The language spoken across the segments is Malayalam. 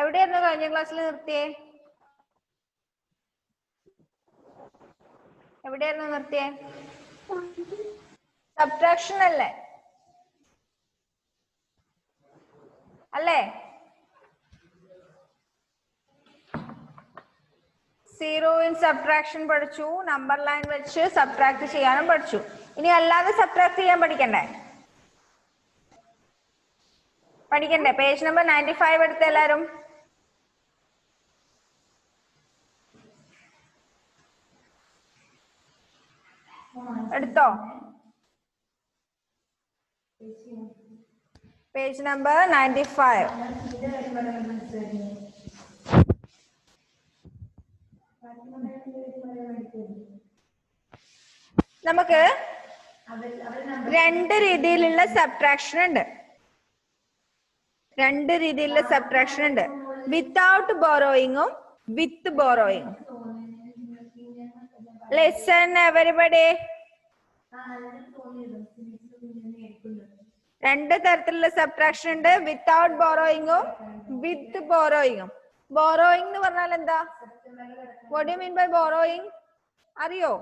എവിടെയായിരുന്നു കഴിഞ്ഞ ക്ലാസ്സിൽ നിർത്തിയേ? എവിടെയായിരുന്നു നിർത്തിയേ? സബ്ട്രാക്ഷൻ അല്ലേ? അല്ലേ? സീറോ ഇൻ സബ്ട്രാക്ഷൻ പഠിച്ചു, നമ്പർ ലൈൻ വെച്ച് സബ്ട്രാക്ട് ചെയ്യാനും പഠിച്ചു. ഇനി അല്ലാതെ സബ്ട്രാക്ട് ചെയ്യാൻ പഠിക്കണ്ടേ? പഠിക്കണ്ടേ? പേജ് നമ്പർ 95 എടുത്ത എല്ലാരും. എടുത്തോ? Page number 95. നമുക്ക് രണ്ട് രീതിയിലുള്ള സബ്ട്രാക്ഷൻ ഉണ്ട്. രണ്ട് രീതിയിലുള്ള സബ്ട്രാക്ഷൻ ഉണ്ട്. വിത്തൗട്ട് ബോറോയിങ്ങും വിത്ത് ബോറോയിങ്ങും. Listen everybody. രണ്ട് തരത്തിലുള്ള സബ്ട്രാക്ഷൻ ഉണ്ട്. വിത്തൗട്ട് ബോറോയിങ്ങും വിത്ത് ബോറോയിങ്ങും. ബോറോയിങ് എന്ന് പറഞ്ഞാൽ എന്താ? What do you mean by borrowing? അറിയോ?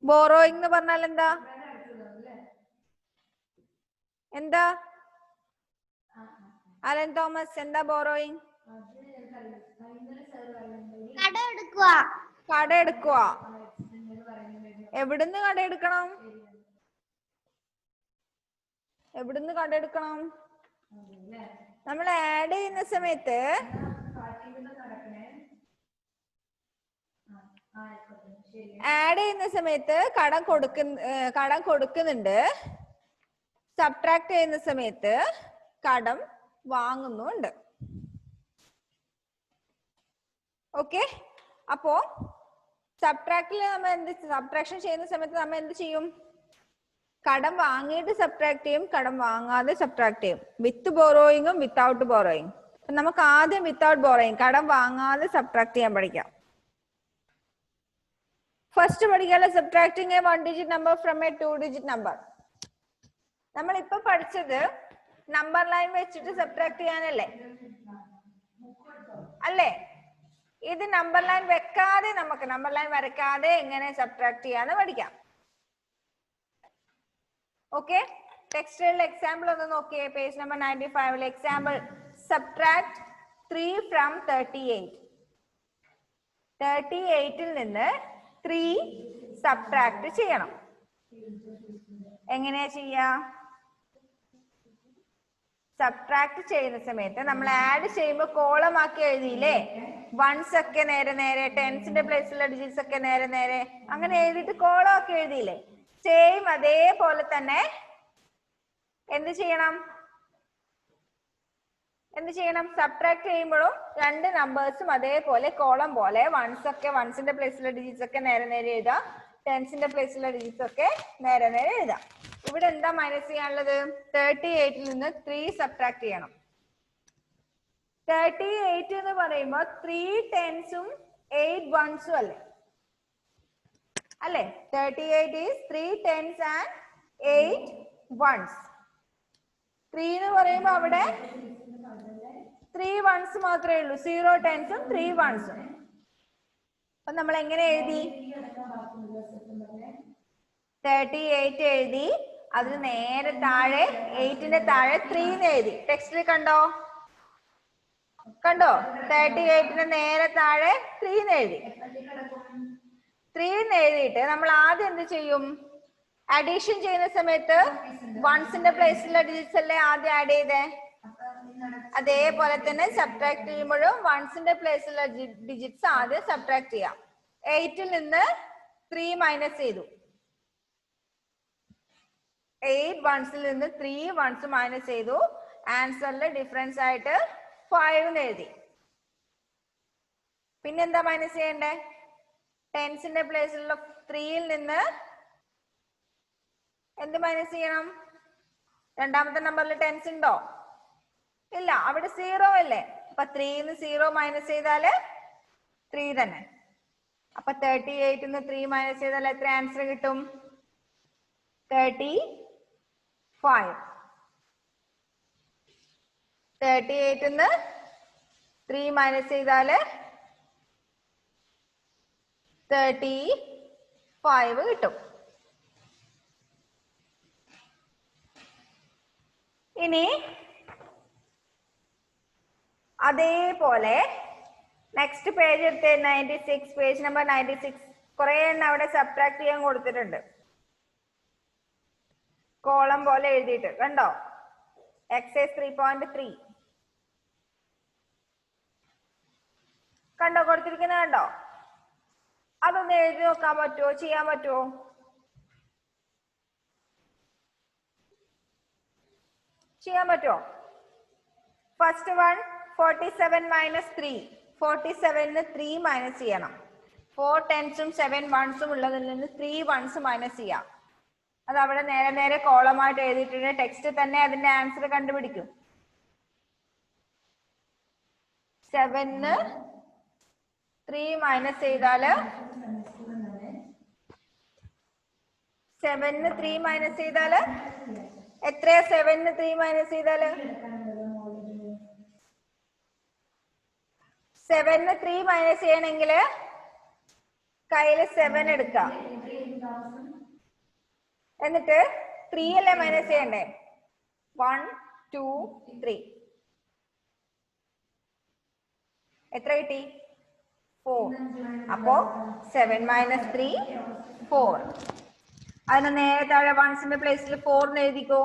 ബോറോയിങ് എന്ന് പറഞ്ഞാൽ എന്താ? എന്താ അലൻ തോമസ്, എന്താ ബോറോയിങ്? കട എടുക്കുക. എവിടുന്ന് കട എടുക്കണം? എവിടുന്ന് കട എടുക്കണം? നമ്മൾ ആഡ് ചെയ്യുന്ന സമയത്ത് കടം കൊടുക്കുന്നുണ്ട്. സബ്ട്രാക്ട് ചെയ്യുന്ന സമയത്ത് കടം വാങ്ങുന്നുണ്ട്. ഓക്കെ, അപ്പോ സബ്ട്രാക്റ്റിൽ നമ്മൾ സബ്ട്രാക്ഷൻ ചെയ്യുന്ന സമയത്ത് നമ്മൾ എന്ത് ചെയ്യും? കടം വാങ്ങിയിട്ട് സബ്ട്രാക്ട് ചെയ്യും, കടം വാങ്ങാതെ സബ്ട്രാക്ട് ചെയ്യും. വിത്ത് ബോറോയിങ്ങും വിത്തൗട്ട് ബോറോയിങ്. നമുക്ക് ആദ്യം വിത്തൗട്ട് ബോറോയിങ്, കടം വാങ്ങാതെ സബ്ട്രാക്ട് ചെയ്യാൻ പഠിക്കാം. ഫസ്റ്റ് പഠിക്കാനുള്ള subtracting A 1 digit number from a 2 digit number. നമ്മൾ ഇപ്പൊ പഠിച്ചത് നമ്പർ ലൈൻ വെച്ചിട്ട് സബ്ട്രാക്ട് ചെയ്യാനല്ലേ? അല്ലേ? ഇത് നമ്പർ ലൈൻ വെക്കാതെ, നമുക്ക് നമ്പർ ലൈൻ വരക്കാതെ എങ്ങനെ സബ്ട്രാക്ട് ചെയ്യാന്ന് പഠിക്കാം. ഓക്കെ, ടെക്സ്റ്റിലെ എക്സാമ്പിൾ ഒന്ന് നോക്കിയേ. Page number 95. Example: subtract 3 from 38. 38ൽ നിന്ന് 3 സബ്ട്രാക്ട് ചെയ്യണം. എങ്ങനെയാ ചെയ്യാ? സബ്ട്രാക്ട് ചെയ്യുന്ന സമയത്ത് നമ്മൾ ആഡ് ചെയ്യുമ്പോൾ കോളം ആക്കി എഴുതിയില്ലേ? വൺസ് ഒക്കെ നേരെ നേരെ, ടെൻസിന്റെ പ്ലേസിലുള്ള ഡിജിറ്റ്സ് ഒക്കെ നേരെ നേരെ, അങ്ങനെ എഴുതിയിട്ട് കോളം ആക്കി എഴുതിയില്ലേ? സെയിം അതേപോലെ തന്നെ എന്ത് ചെയ്യണം? സബ്ട്രാക്ട് ചെയ്യുമ്പോഴും രണ്ട് നമ്പേഴ്സും അതേപോലെ കോളം പോലെ വൺസ് ഒക്കെ, വൺസിന്റെ പ്ലേസിലുള്ള ഡിജിറ്റ്സ് ഒക്കെ നേരെ നേരെ എഴുതാം. ടെൻസിന്റെ പ്ലേസിലുള്ള ഡിജിറ്റ്സ് ഒക്കെ നേരെ നേരെ എഴുതാം. ഇവിടെ എന്താ മൈനസ് ചെയ്യാനുള്ളത്? 38ൽ നിന്ന് 3 സബ്ട്രാക്ട് ചെയ്യണം. 38 എന്ന് പറയുമ്പോൾ 3 10s-ഉം 8 1s-ഉം അല്ലേ? 38 is 3 10s and 8 1s. 3 എന്ന് പറയുമ്പോൾ അവിടെ 3 1s മാത്രമേ ഉള്ളൂ. 0 10s-ഉം 3 1s-ഉം. അപ്പൊ നമ്മൾ എങ്ങനെ എഴുതി? 38 എഴുതി, അതിന് നേരെ താഴെ 8ന്റെ താഴെ 3 എന്ന് എഴുതി. ടെക്സ്റ്റിൽ കണ്ടോ? 38ന് നേരെ താഴെ 3 എന്ന് എഴുതി. 3 എന്ന് എഴുതിയിട്ട് നമ്മൾ ആദ്യം എന്ത് ചെയ്യും? അഡീഷൻ ചെയ്യുന്ന സമയത്ത് വൺസിന്റെ പ്ലേസിലുള്ള ഡിജിറ്റ്സ് അല്ലേ ആദ്യം ആഡ് ചെയ്തേ? അതേപോലെ തന്നെ സബ്ട്രാക്ട് ചെയ്യുമ്പോഴും വൺസിന്റെ പ്ലേസിലുള്ള ഡിജിറ്റ്സ് ആദ്യം സബ്ട്രാക്ട് ചെയ്യാം. 8ൽ നിന്ന് 3 മൈനസ് ചെയ്തു. 8 1s-ൽ നിന്ന് 3 1s മൈനസ് ചെയ്തു. ആൻസറിൽ ഡിഫറൻസ് ആയിട്ട് 5 എന്ന് എഴുതി. പിന്നെന്താ മൈനസ് ചെയ്യണ്ടേ? ടെൻസിന്റെ പ്ലേസിലുള്ള 3ൽ നിന്ന് എന്ത് മൈനസ് ചെയ്യണം? രണ്ടാമത്തെ നമ്പറിൽ ടെൻസ് ഉണ്ടോ? ഇല്ല, അവിടെ 0 അല്ലേ? അപ്പൊ 3ന്ന് 0 മൈനസ് ചെയ്താല് 3 തന്നെ. അപ്പൊ 38ന്ന് 3 മൈനസ് ചെയ്താൽ എത്ര ആൻസർ കിട്ടും? 35. 38 3 മൈനസ് ചെയ്താല് 35 കിട്ടും. ഇനി അതേപോലെ നെക്സ്റ്റ് പേജ് എടുത്ത് 96, പേജ് നമ്പർ 96. കുറെ എണ്ണം അവിടെ സബ്ട്രാക്ട് ചെയ്യാൻ കൊടുത്തിട്ടുണ്ട്, കോളം പോലെ എഴുതിയിട്ട് കണ്ടോ. എക്സൈസ് 3.3 കണ്ടോ, കൊടുത്തിരിക്കുന്നത് കണ്ടോ. അതൊന്ന് എഴുതി നോക്കാൻ പറ്റുമോ, ചെയ്യാൻ പറ്റുമോ? ചെയ്യാൻ പറ്റുമോ? First one 47 minus 3. 47 3 മൈനസ് ചെയ്യണം. 4 10s 7 1s ഉള്ളതിൽ നിന്ന് 3 1s മൈനസ് ചെയ്യാം. അത് അവിടെ നേരെ നേരെ കോളമായിട്ട് എഴുതിയിട്ടുണ്ട്. ടെക്സ്റ്റ് തന്നെ അതിന്റെ ആൻസർ കണ്ടുപിടിക്കും. 7 3 മൈനസ് ചെയ്താല് 7 3 മൈനസ് ചെയ്താല് എത്രയാ? 7 3 മൈനസ് ചെയ്താല് 7 3 മൈനസ് ചെയ്യണമെങ്കിൽ കയ്യില് 7 എടുക്കാം, എന്നിട്ട് 3 അല്ലേ മൈനസ് ചെയ്യണ്ടേ. 1 2 3 എത്ര കിട്ടി? 4. അപ്പോ 7 മൈനസ് 3 4. അതിന് നേരെ താഴെ വൺസിന്റെ പ്ലേസിൽ 4 എഴുതിക്കോ.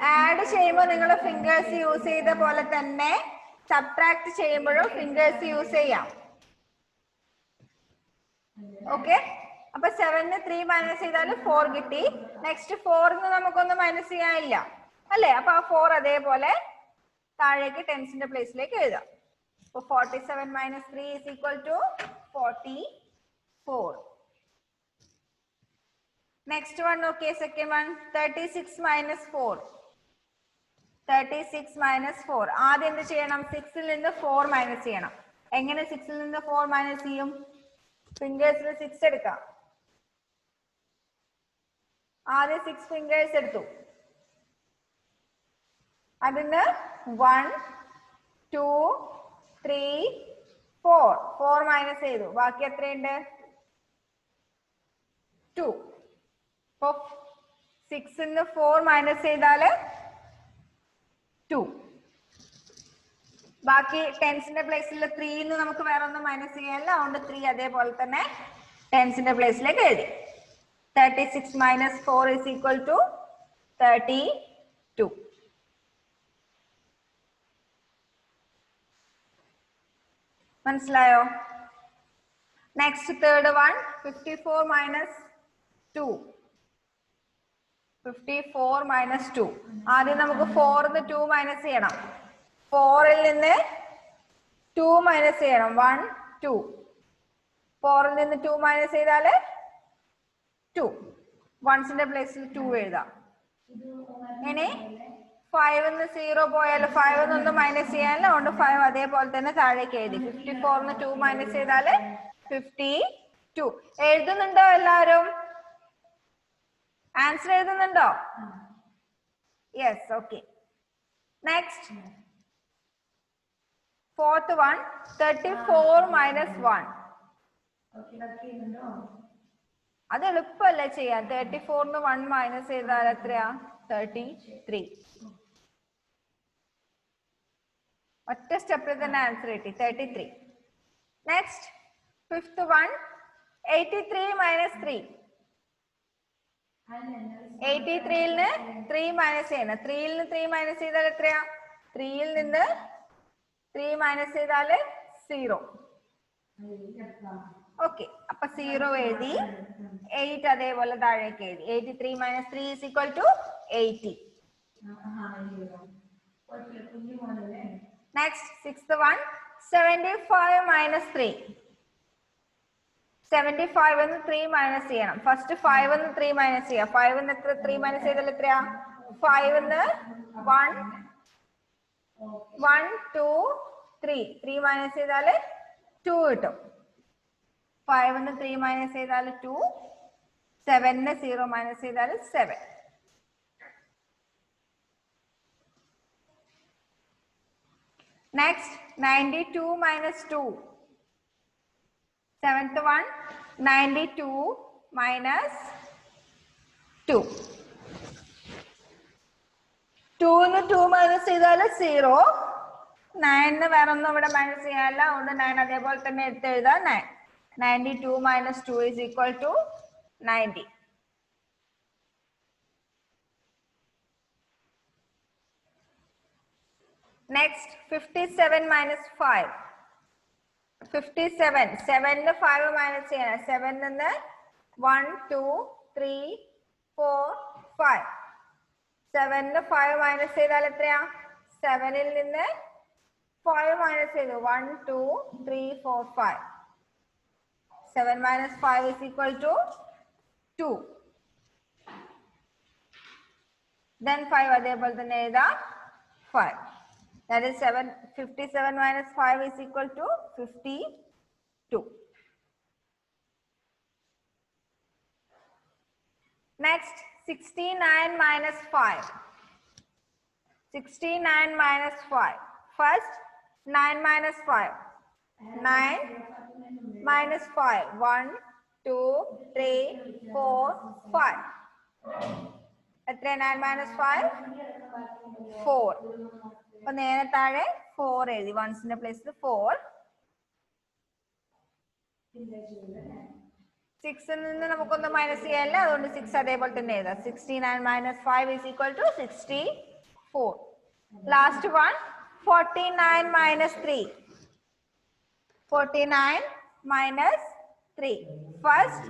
ആഡ് ചെയ്യുമ്പോൾ നിങ്ങൾ ഫിംഗേഴ്സ് യൂസ് ചെയ്ത പോലെ തന്നെ സബ്ട്രാക്ട് ചെയ്യുമ്പോഴും ഫിംഗേഴ്സ് യൂസ് ചെയ്യാം. ഓക്കെ, അപ്പൊ 7 3 മൈനസ് ചെയ്താൽ 4 കിട്ടി. നെക്സ്റ്റ് 4 നമുക്കൊന്നും മൈനസ് ചെയ്യാനില്ല അല്ലേ. അപ്പൊ ആ 4 അതേപോലെ താഴേക്ക് ടെൻസിന്റെ പ്ലേസിലേക്ക് എഴുതാം. അപ്പൊ 47 minus 3 is equal to 44. Next one നോക്കിയേ, സെക്കൻഡ് വൺ 36 മൈനസ് 4. 36 മൈനസ് 4. ആദ്യം എന്ത് ചെയ്യണം? 6ൽ നിന്ന് 4 മൈനസ് ചെയ്യണം. എങ്ങനെ 6ൽ നിന്ന് 4 മൈനസ് ചെയ്യും? ഫിംഗേഴ്സിൽ 6 എടുക്കാം. ആദ്യം 6 ഫിംഗേഴ്സ് എടുത്തു. അതിന് 1 2 3 4. 4 മൈനസ് ചെയ്തു. ബാക്കി എത്രയുണ്ട്? 2. അപ്പൊ 6ൽ നിന്ന് 4 മൈനസ് ചെയ്താല് 2. ബാക്കി ടെൻസിന്റെ പ്ലേസിൽ 3 നമുക്ക് വേറെ ഒന്നും മൈനസ് ചെയ്യാനില്ല. അതുകൊണ്ട് 3 അതേപോലെ തന്നെ ടെൻസിന്റെ പ്ലേസിലേക്ക് എഴുതി. 36 മൈനസ് 4 is equal to 32. മനസ്സിലായോ? Next third one 54 minus 2. 54 minus 2. ആദ്യം നമുക്ക് 4ന്ന് 2 മൈനസ് ചെയ്യണം. 4ൽ നിന്ന് 2 മൈനസ് ചെയ്യണം. 1 2. 4ൽ നിന്ന് 2 മൈനസ് ചെയ്താല് 2. വൺസിന്റെ പ്ലേസിൽ 2 എഴുതാം. ഇനി 5ന്ന് 0 പോയാൽ 5 മൈനസ് ചെയ്യാനില്ല. അതുകൊണ്ട് 5 അതേപോലെ തന്നെ താഴേക്ക് എഴുതി. 54ന്ന് 2 മൈനസ് ചെയ്താല് 52. എഴുതുന്നുണ്ടോ എല്ലാവരും? ആൻസർ എഴുതുന്നുണ്ടോ? Yes, okay. Next fourth one 34 minus 1. അത് എളുപ്പമല്ലേ ചെയ്യാൻ. 34ന്ന് 1 മൈനസ് ചെയ്താൽ എത്രയാ? 33. ഒറ്റ സ്റ്റെപ്പിൽ തന്നെ ആൻസർ കിട്ടി. 33. Next fifth one 83 minus 3. 83ൽ നിന്ന് 3 മൈനസ് ചെയ്യണം. 3ൽ നിന്ന് 3 മൈനസ് ചെയ്താൽ എത്രയാ? 3ൽ നിന്ന് 3 മൈനസ് ചെയ്താല് 0. ഓക്കെ, അപ്പൊ 0 എഴുതി. 8 അതേപോലെ താഴേക്ക് എഴുതി. 83 minus 3 is equal to 80. Next sixth one 75 minus 3. 75ന്ന് 3 minus ചെയ്യണം. ഫസ്റ്റ് 5ന്ന് 3 മൈനസ് ചെയ്യാം. 5ന്ന് എത്ര 3 മൈനസ് ചെയ്താൽ എത്രയാ? 5ന്ന് 1 1 2 3. 3 മൈനസ് ചെയ്താല് 2 കിട്ടും. 5ന്ന് 3 മൈനസ് ചെയ്താല് 2. 7ന്ന് 0 മൈനസ് ചെയ്താല് 7. Next, 92 minus 2. Seventh one, 92 minus 2. 2 ന്ന് 2 മൈനസ് ചെയ്താൽ 0. 9 വേറെ ഒന്നും ഇവിടെ മൈനസ് ചെയ്യാനില്ല, അതുകൊണ്ട് 9 അതേപോലെ തന്നെ എടുത്ത് എഴുതാം. 9. 92 minus 2 is equal to 90. Next, 57 minus 5. 57. 7 ന് 5 മൈനസ് ചെയ്യണം. 7 നിന്ന് 1, 2, 3, 4, 5. 7 ന് 5 മൈനസ് ചെയ്താൽ എത്രയാ? 7 ൽ നിന്ന് 5 മൈനസ് ചെയ്തു. 1, 2, 3, 4, 5. 7 minus 5 is equal to 2. Then 5 അതേപോലെ തന്നെ എഴുതാം. 5. That is 57 minus 5 is equal to 52. Next, 69 minus 5. 69 minus 5. First, 9 minus 5. 9 minus 5. 1, 2, 3, 4, 5. എത്ര 9 minus 5? 4. അപ്പൊ നേരെ താഴെ 4 എഴുതി. വൺസിന്റെ പ്ലേസിൽ 4. 6 നിന്ന് നമുക്കൊന്നും മൈനസ് ചെയ്യാനില്ല, അതുകൊണ്ട് 6 അതേപോലെ തന്നെ എഴുതാം. 69 minus 5 is equal to 64. Last one, 49 minus 3. 49 minus 3. First,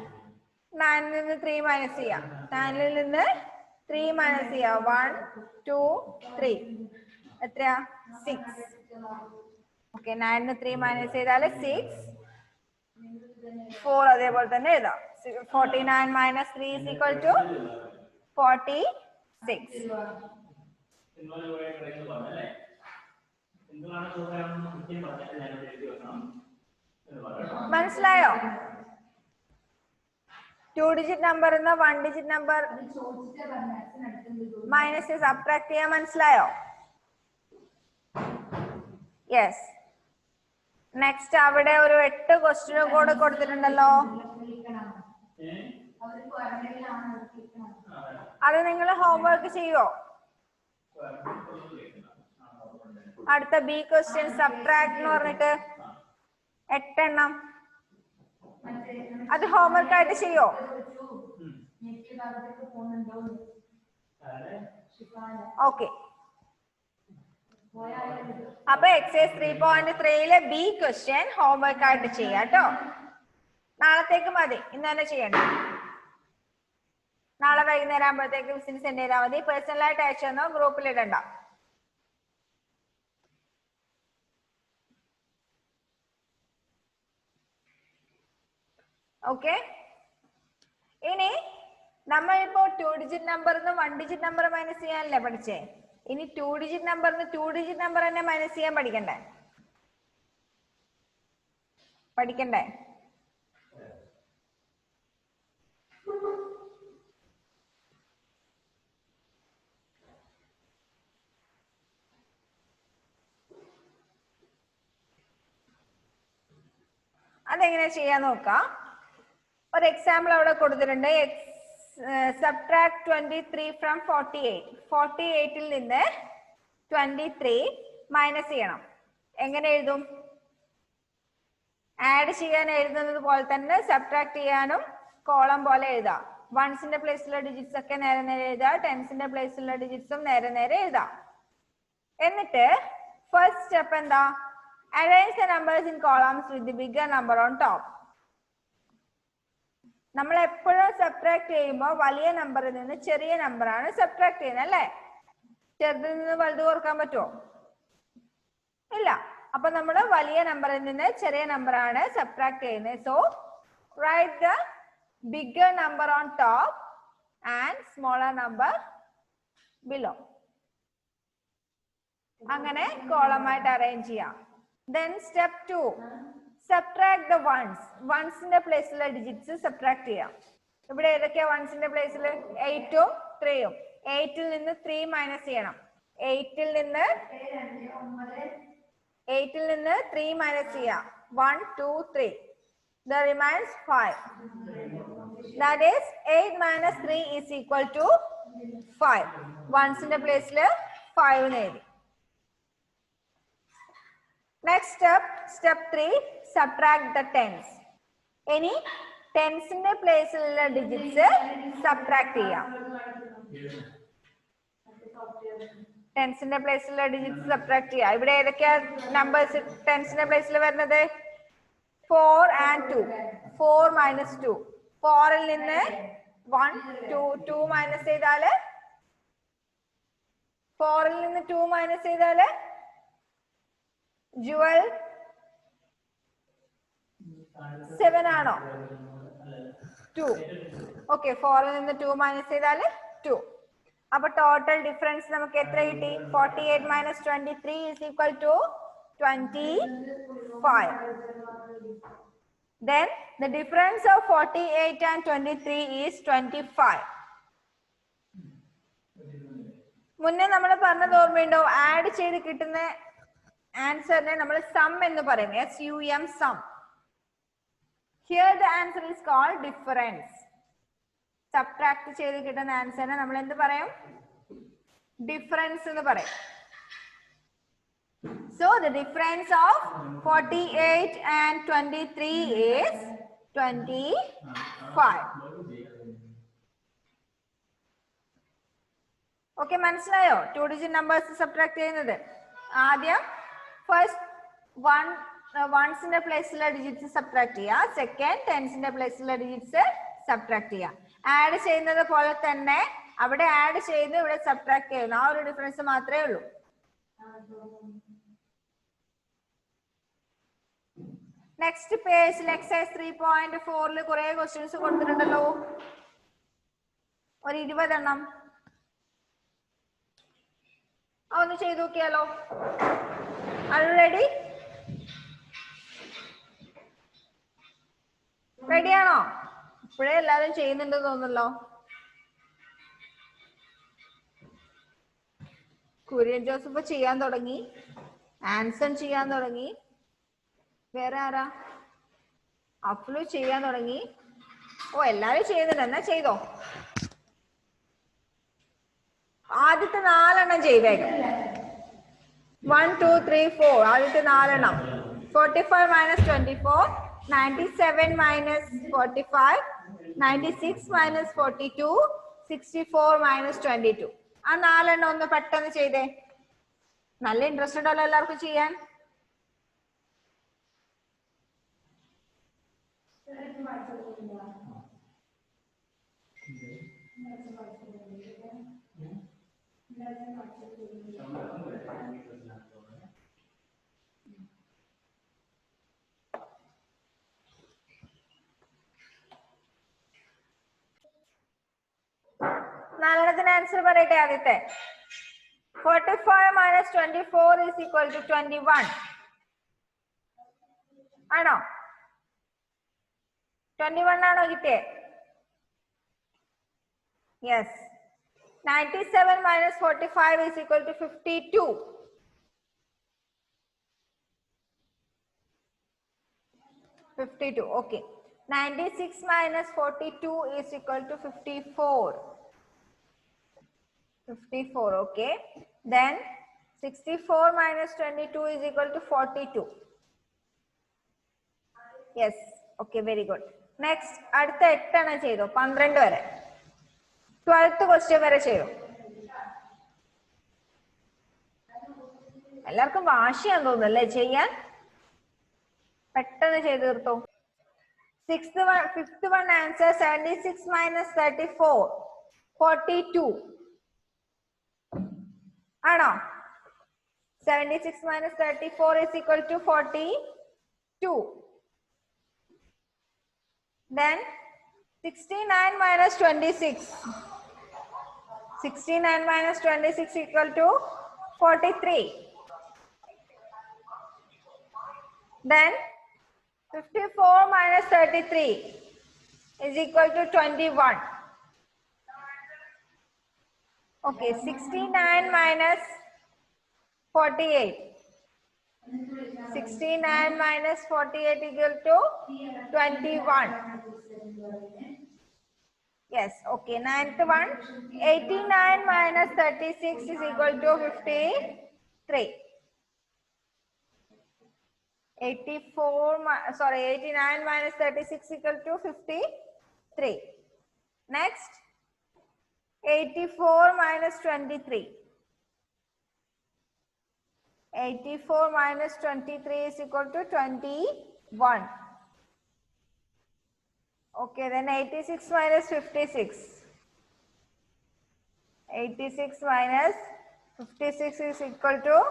9 നിന്ന് 3 മൈനസ് ചെയ്യാം. 9 ൽ നിന്ന് 3 മൈനസ് ചെയ്യാം. 1, 2, 3. എത്രയാ? 6. ഓക്കെ, 9 ന് 3 മൈനസ് ചെയ്താൽ 6. 4 അതേപോലെ തന്നെ എഴുതാം. 49 minus 3 is equal to 46. മനസ്സിലായോ? 2 digit number 1 digit number minus subtract ചെയ്യാൻ മനസ്സിലായോ? യെസ്. നെക്സ്റ്റ്, അവിടെ ഒരു 8 ക്വസ്റ്റ്യനും കൂടെ കൊടുത്തിട്ടുണ്ടല്ലോ. അത് നിങ്ങൾ ഹോംവർക്ക് ചെയ്യോ? അടുത്ത ബി ക്വസ്റ്റ്യൻ സബ്ട്രാക്ട് എന്ന് പറഞ്ഞിട്ട് 8 എണ്ണം. അത് ഹോംവർക്ക് ആയിട്ട് ചെയ്യോ? ഓക്കെ. അപ്പൊ എക്സൈസ് 3.3 ബി ക്വസ്റ്റ്യൻ ഹോംവർക്ക് ആയിട്ട് ചെയ്യാം കേട്ടോ. നാളത്തേക്ക് മതി, ഇന്ന് തന്നെ ചെയ്യണ്ട. നാളെ വൈകുന്നേരം ആകുമ്പോഴത്തേക്ക് മിസ്സിന് സെൻഡ് ചെയ്താൽ മതി. പേഴ്സണലായിട്ട് അയച്ചു തന്നോ, ഗ്രൂപ്പിൽ ഇടണ്ട. ഓക്കെ. ഇനി നമ്മളിപ്പോ 2 digit number 1 digit number minus ചെയ്യാനല്ലേ പഠിച്ചേ? ഇനി 2 ഡിജിറ്റ് നമ്പർ 2 ഡിജിറ്റ് നമ്പർ തന്നെ മൈനസ് ചെയ്യാൻ പഠിക്കണ്ടേ? അതെങ്ങനെ ചെയ്യാൻ നോക്കാം. ഒരു എക്സാമ്പിൾ അവിടെ കൊടുത്തിട്ടുണ്ട്. Subtract 23 from 48. 48ൽ നിന്ന് 23 മൈനസ് ചെയ്യണം. എങ്ങനെ എഴുതും? ആഡ് ചെയ്യാൻ എഴുതുന്നത് പോലെ തന്നെ സബ്ട്രാക്ട് ചെയ്യാനും കോളം പോലെ എഴുതാം. വൺസിന്റെ പ്ലേസിലുള്ള ഡിജിറ്റ്സ് ഒക്കെ നേരെ നേരെ എഴുതാം. ടെൻസിന്റെ പ്ലേസിലുള്ള ഡിജിറ്റ്സും നേരെ നേരെ എഴുതാം. എന്നിട്ട് ഫസ്റ്റ് സ്റ്റെപ്പ് എന്താ? Arrange the numbers in columns with the bigger number on top. നമ്മൾ എപ്പോഴും സബ്ട്രാക്ട് ചെയ്യുമ്പോൾ വലിയ നമ്പറിൽ നിന്ന് ചെറിയ നമ്പറാണ് സബ്ട്രാക്ട് ചെയ്യുന്നത് അല്ലേ? ചെറുതിൽ നിന്ന് വലുത് കുറക്കാൻ പറ്റുമോ? ഇല്ല. അപ്പൊ നമ്മൾ വലിയ നമ്പറിൽ നിന്ന് ചെറിയ നമ്പറാണ് സബ്ട്രാക്ട് ചെയ്യുന്നത്. So right the bigger number on top and smaller number below. അങ്ങനെ കോളമായിട്ട് അറേഞ്ച് ചെയ്യാം. Then step 2, subtract the ones. Onesന്റെ പ്ലേസിലുള്ള ഡിജിറ്റ്സ് സബ്ട്രാക്ട് ചെയ്യാം. ഇവിടെ ഏതൊക്കെയാ വൺസിന്റെ പ്ലേസിൽ? 8ഉം 3ഉം. 8ൽ നിന്ന് 3 മൈനസ് ചെയ്യണം. 8ൽ നിന്ന് 8-ൽ നിന്ന് 3 മൈനസ് ചെയ്യാം. 1, 2, 3. There remains 5. That is 8 minus 3 is equal to 5. Ones-ന്റെ പ്ലേസിൽ 5 എഴുതി. Next step, step 3, subtract the tens. ഇനി ടെൻസിന്റെ പ്ലേസിലുള്ള ഡിജിറ്റ്സ് സബ്ട്രാക്ട് ചെയ്യാം. ടെൻസിന്റെ പ്ലേസിലുള്ള ഡിജിറ്റ്സ് സബ്ട്രാക്ട് ചെയ്യാം. ഇവിടെ ഏതൊക്കെയാ നമ്പേഴ്സ് ടെൻസിന്റെ പ്ലേസിൽ വരുന്നത്? 4 and 2. 4 minus 2. 4-ൽ നിന്ന് 1, 2, 2 മൈനസ് ചെയ്താല് 4-ൽ നിന്ന് 2 മൈനസ് ചെയ്താല് ജുവൽ 7 ആണോ? 2. ഓക്കെ, 4-ൽ നിന്ന് 2 മൈനസ് ചെയ്താല് 2. അപ്പൊ ടോട്ടൽ ഡിഫറൻസ് നമുക്ക് എത്ര കിട്ടി? 48 minus 23 is equal to 25. Then the difference of 48 and 23 is 25. മുന്നേ നമ്മൾ പറഞ്ഞത് ഓർമ്മയുണ്ടോ? ആഡ് ചെയ്ത് കിട്ടുന്ന ആൻസറിനെ നമ്മൾ സം എന്ന് പറയും. SUM sum. Here the answer is called difference. Subtract ചെയ്ത് കിട്ടുന്ന ആൻസറിനെ നമ്മൾ എന്ത് പറയും? ഡിഫറൻസ് എന്ന് പറയും. So the difference of 48 and 23 is 25. Okay, മനസ്സിലായോ? 2 digit numbers സബ്ട്രാക്ട് ചെയ്യുന്നത്. ആദ്യം ഫസ്റ്റ് വൺസിന്റെ പ്ലേസിലുള്ള ഡിജിറ്റ്സ് സബ്ട്രാക്ട് ചെയ്യുക. സെക്കൻഡ് ടെൻസിന്റെ പ്ലേസിലുള്ള ഡിജിറ്റ്സ് സബ്ട്രാക്ട് ചെയ്യുക. ആഡ് ചെയ്യുന്നത് പോലെ തന്നെ അവിടെ ആഡ് ചെയ്യുന്നു, ഇവിടെ സബ്ട്രാക്ട് ചെയ്യുന്നു. ആ ഒരു ഡിഫറൻസ് മാത്രമേ ഉള്ളൂ. നെക്സ്റ്റ് പേജിൽ എക്സസൈസ് 3.4 കുറെ ക്വസ്റ്റ്യൻസ് കൊടുത്തിട്ടുണ്ടല്ലോ, ഒരു 20 എണ്ണം. ഒന്ന് ചെയ്തു നോക്കിയാലോ? റെഡി? റെഡിയാണോ? ഇപ്പോഴേ എല്ലാവരും ചെയ്യുന്നുണ്ടെന്ന് തോന്നുന്നല്ലോ. കുര്യൻ ജോസഫ് ചെയ്യാൻ തുടങ്ങി, ആൻസൺ ചെയ്യാൻ തുടങ്ങി, വേറെ ആരാ? അഫ്ലു ചെയ്യാൻ തുടങ്ങി. ഓ, എല്ലാരും ചെയ്യുന്നുണ്ട്. എന്നാ ചെയ്തോ. ആദ്യത്തെ 4 എണ്ണം ചെയ്തേക്കാം. 1, 2, 3, 4. ആദ്യത്തെ 4 എണ്ണം. 45 minus 24, 97 minus 45, 96 minus 42, 64 minus 22. ആ 4 എണ്ണം ഒന്ന് പെട്ടെന്ന് ചെയ്തേ. നല്ല ഇൻട്രസ്റ്റ് ഉണ്ടല്ലോ എല്ലാവർക്കും ചെയ്യാൻ. നാലെണ്ണത്തിന് ആൻസർ പറയട്ടെ. ആദ്യത്തെ 45 minus 24 is equal to 21. ആണോ? 21 ആണോ കിട്ടിയേ? Yes. 97 minus 45 is equal to 52. 52. Okay. 96 minus 42 is equal to 54. 54. Okay. Then 64 minus 22 is equal to 42. Yes. Okay. Very good. Next. അടുത്ത 8 എണ്ണം ചെയ്തു. 12 വരെ. 12th question വരെ ചെയ്തു. എല്ലാവർക്കും വാശിയാന്ന് തോന്നുന്നല്ലേ ചെയ്യാൻ? പെട്ടെന്ന് ചെയ്തു തീർത്തോ. Fifth one answer 76 minus 34, 42. ആണോ? 76 minus 34 is equal to 42. Then 69 minus 26. 69 minus 26 equal to 43. Then 54 minus 33 is equal to 21. Okay, 69 minus 48 69 minus 48 equal to 21. Yes, okay. 9th one. 89 minus 36 is equal to 53. 89 minus 36 equal to 53. Next, 84 minus 23. 84 minus 23 is equal to 21. Okay, then 86 minus 56. 86 minus 56 is equal to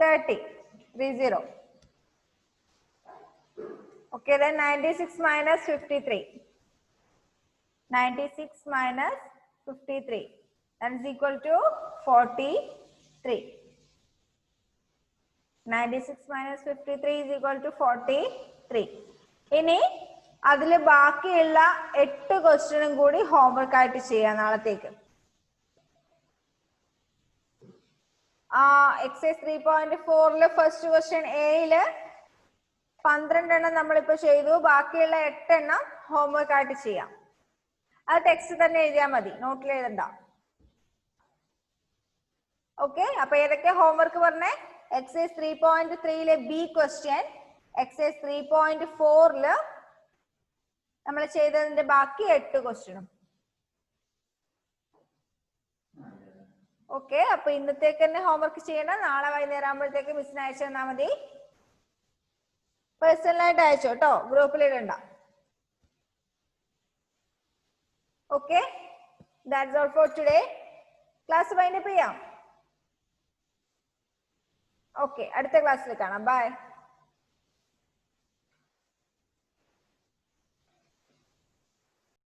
30. 30. Okay, then 96 minus 53. 96 minus 53. That is equal to 43. 96 minus 53 is equal to 43. ഇനി അതിൽ ബാക്കിയുള്ള 8 ക്വസ്റ്റ്യനും കൂടി ഹോംവർക്ക് ആയിട്ട് ചെയ്യാം നാളത്തേക്ക്. എക്സസൈസ് 3.4 ഫസ്റ്റ് ക്വസ്റ്റ്യൻ എയില് 12 എണ്ണം നമ്മളിപ്പോ ചെയ്തു. ബാക്കിയുള്ള 8 എണ്ണം ഹോംവർക്ക് ആയിട്ട് ചെയ്യാം. അത് ടെക്സ്റ്റ് തന്നെ എഴുതിയാൽ മതി, നോട്ടിൽ എഴുതണ്ട. ഓക്കെ, അപ്പൊ ഏതൊക്കെ ഹോംവർക്ക് പറഞ്ഞേ? എക്സസൈസ് 3.3 ബി ക്വസ്റ്റ്യൻ, എക്സസൈസ് 3.4 നമ്മൾ ചെയ്തതിന്റെ ബാക്കി 8 ക്വസ്റ്റ്യനും. ഓക്കെ, അപ്പൊ ഇന്നത്തേക്ക് തന്നെ ഹോംവർക്ക് ചെയ്യണം. നാളെ വൈകുന്നേരം ആകുമ്പോഴത്തേക്ക് മിസ്സിന് അയച്ചു തന്നാൽ മതി. പേഴ്സണലായിട്ട് അയച്ചോ കേട്ടോ, ഗ്രൂപ്പിൽ ഇടണ്ട. Okay, that's all for today. Class wind up ചെയ്യാം. ഓക്കെ, അടുത്ത ക്ലാസ്സിൽ കാണാം. ബൈ.